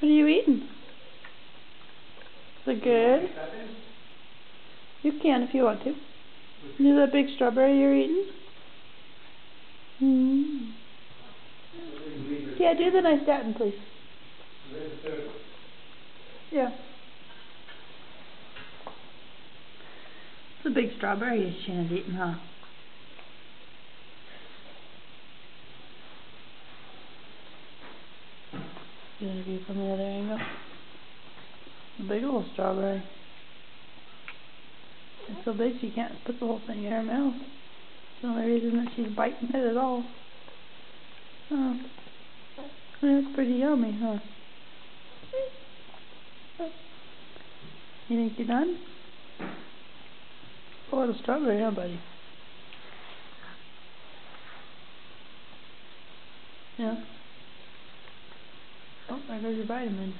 What are you eating? Is it good? You can if you want to. Is that big strawberry you're eating? Mm. Yeah, do the nice statin, please. Yeah. It's a big strawberry Shannon's eating, huh? Get a view from the other angle. A big old strawberry. It's so big she can't put the whole thing in her mouth. That's the only reason that she's biting it at all. Oh. That's pretty yummy, huh? You think you're done? A lot of strawberry, huh, buddy? Yeah. Oh, there goes your vitamin.